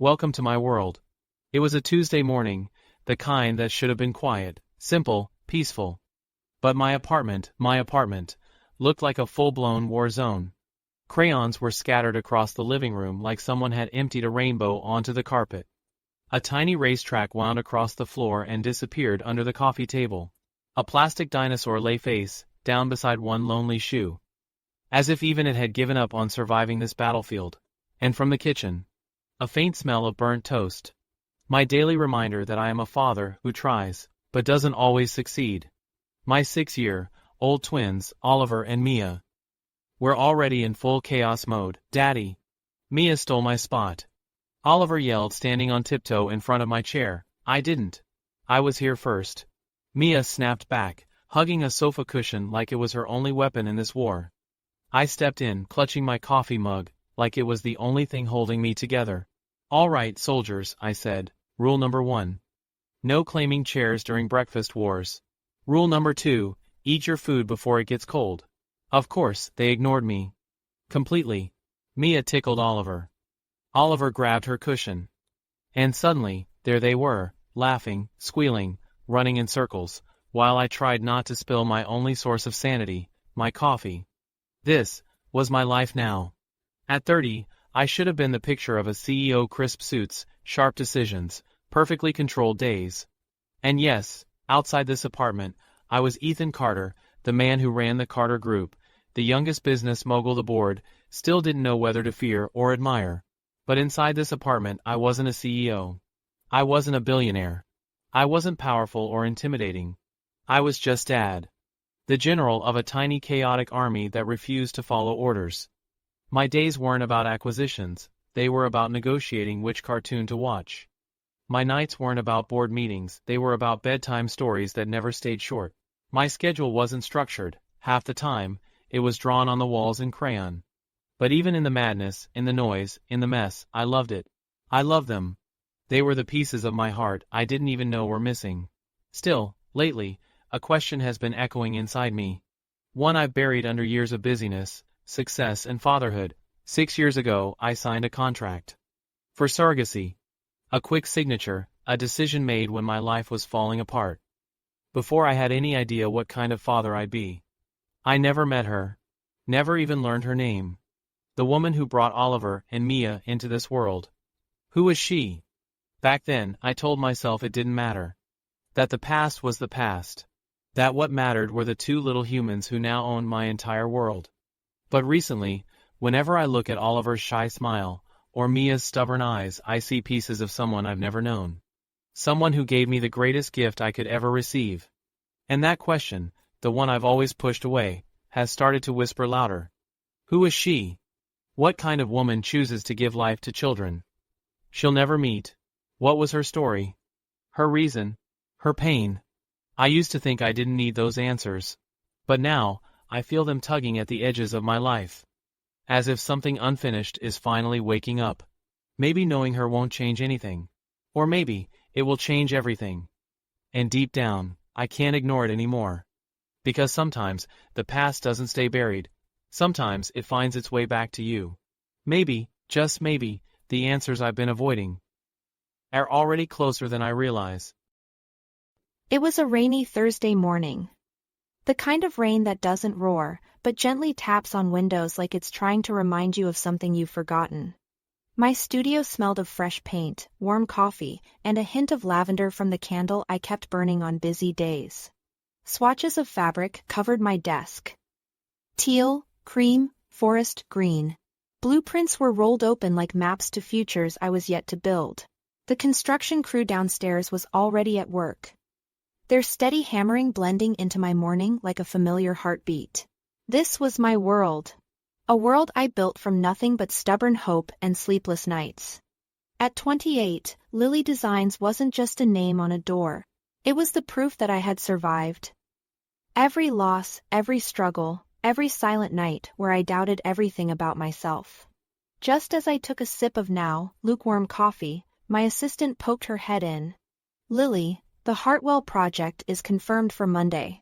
Welcome to my world. It was a Tuesday morning, the kind that should have been quiet, simple, peaceful. But my apartment, looked like a full-blown war zone. Crayons were scattered across the living room like someone had emptied a rainbow onto the carpet. A tiny racetrack wound across the floor and disappeared under the coffee table. A plastic dinosaur lay face down beside one lonely shoe, as if even it had given up on surviving this battlefield. And from the kitchen, a faint smell of burnt toast. My daily reminder that I am a father who tries, but doesn't always succeed. My 6-year-old twins, Oliver and Mia, were already in full chaos mode. Daddy! Mia stole my spot. Oliver yelled, standing on tiptoe in front of my chair. I didn't. I was here first. Mia snapped back, hugging a sofa cushion like it was her only weapon in this war. I stepped in, clutching my coffee mug, like it was the only thing holding me together. All right, soldiers, I said. Rule number 1. No claiming chairs during breakfast wars. Rule number 2, eat your food before it gets cold. Of course, they ignored me. Completely. Mia tickled Oliver. Oliver grabbed her cushion. And suddenly, there they were, laughing, squealing, running in circles, while I tried not to spill my only source of sanity, my coffee. This was my life now. At 30, I should have been the picture of a CEO: crisp suits, sharp decisions, perfectly controlled days. And yes, outside this apartment, I was Ethan Carter, the man who ran the Carter Group, the youngest business mogul the board still didn't know whether to fear or admire. But inside this apartment, I wasn't a CEO. I wasn't a billionaire. I wasn't powerful or intimidating. I was just Dad, the general of a tiny chaotic army that refused to follow orders. My days weren't about acquisitions, they were about negotiating which cartoon to watch. My nights weren't about board meetings, they were about bedtime stories that never stayed short. My schedule wasn't structured, half the time, it was drawn on the walls in crayon. But even in the madness, in the noise, in the mess, I loved it. I loved them. They were the pieces of my heart I didn't even know were missing. Still, lately, a question has been echoing inside me. One I've buried under years of busyness, success and fatherhood. 6 years ago, I signed a contract for surrogacy. A quick signature, a decision made when my life was falling apart. Before I had any idea what kind of father I'd be. I never met her. Never even learned her name. The woman who brought Oliver and Mia into this world. Who was she? Back then, I told myself it didn't matter. That the past was the past. That what mattered were the two little humans who now owned my entire world. But recently, whenever I look at Oliver's shy smile, or Mia's stubborn eyes, I see pieces of someone I've never known. Someone who gave me the greatest gift I could ever receive. And that question, the one I've always pushed away, has started to whisper louder. Who is she? What kind of woman chooses to give life to children she'll never meet? What was her story? Her reason? Her pain? I used to think I didn't need those answers. But now, I feel them tugging at the edges of my life. As if something unfinished is finally waking up. Maybe knowing her won't change anything. Or maybe, it will change everything. And deep down, I can't ignore it anymore. Because sometimes, the past doesn't stay buried. Sometimes it finds its way back to you. Maybe, just maybe, the answers I've been avoiding are already closer than I realize. It was a rainy Thursday morning. The kind of rain that doesn't roar, but gently taps on windows like it's trying to remind you of something you've forgotten. My studio smelled of fresh paint, warm coffee, and a hint of lavender from the candle I kept burning on busy days. Swatches of fabric covered my desk. Teal, cream, forest green. Blueprints were rolled open like maps to futures I was yet to build. The construction crew downstairs was already at work. Their steady hammering blending into my morning like a familiar heartbeat. This was my world. A world I built from nothing but stubborn hope and sleepless nights. At 28, Lily Designs wasn't just a name on a door. It was the proof that I had survived. Every loss, every struggle, every silent night where I doubted everything about myself. Just as I took a sip of now lukewarm coffee, my assistant poked her head in. Lily, the Hartwell project is confirmed for Monday.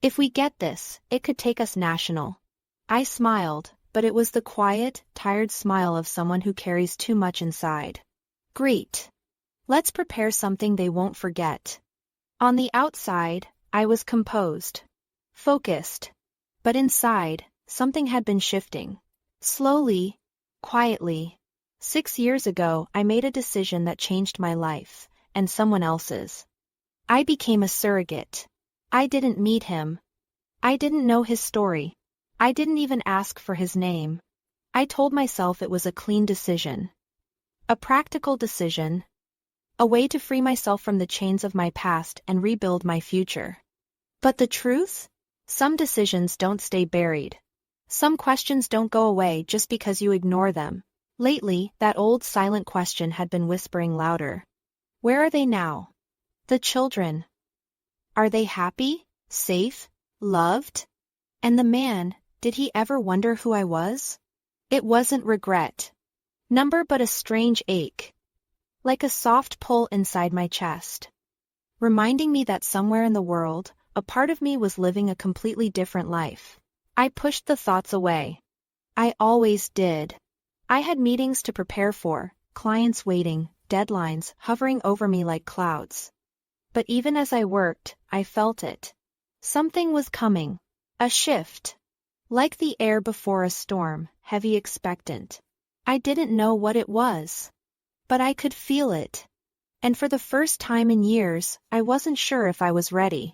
If we get this, it could take us national. I smiled, but it was the quiet, tired smile of someone who carries too much inside. Great. Let's prepare something they won't forget. On the outside, I was composed, focused. But inside, something had been shifting. Slowly, quietly. 6 years ago, I made a decision that changed my life, and someone else's. I became a surrogate. I didn't meet him. I didn't know his story. I didn't even ask for his name. I told myself it was a clean decision. A practical decision. A way to free myself from the chains of my past and rebuild my future. But the truth? Some decisions don't stay buried. Some questions don't go away just because you ignore them. Lately, that old silent question had been whispering louder. Where are they now? The children. Are they happy, safe, loved? And the man, did he ever wonder who I was? It wasn't regret. But a strange ache. Like a soft pull inside my chest. Reminding me that somewhere in the world, a part of me was living a completely different life. I pushed the thoughts away. I always did. I had meetings to prepare for, clients waiting, deadlines hovering over me like clouds. But even as I worked, I felt it. Something was coming. A shift. Like the air before a storm, heavy expectant. I didn't know what it was. But I could feel it. And for the first time in years, I wasn't sure if I was ready.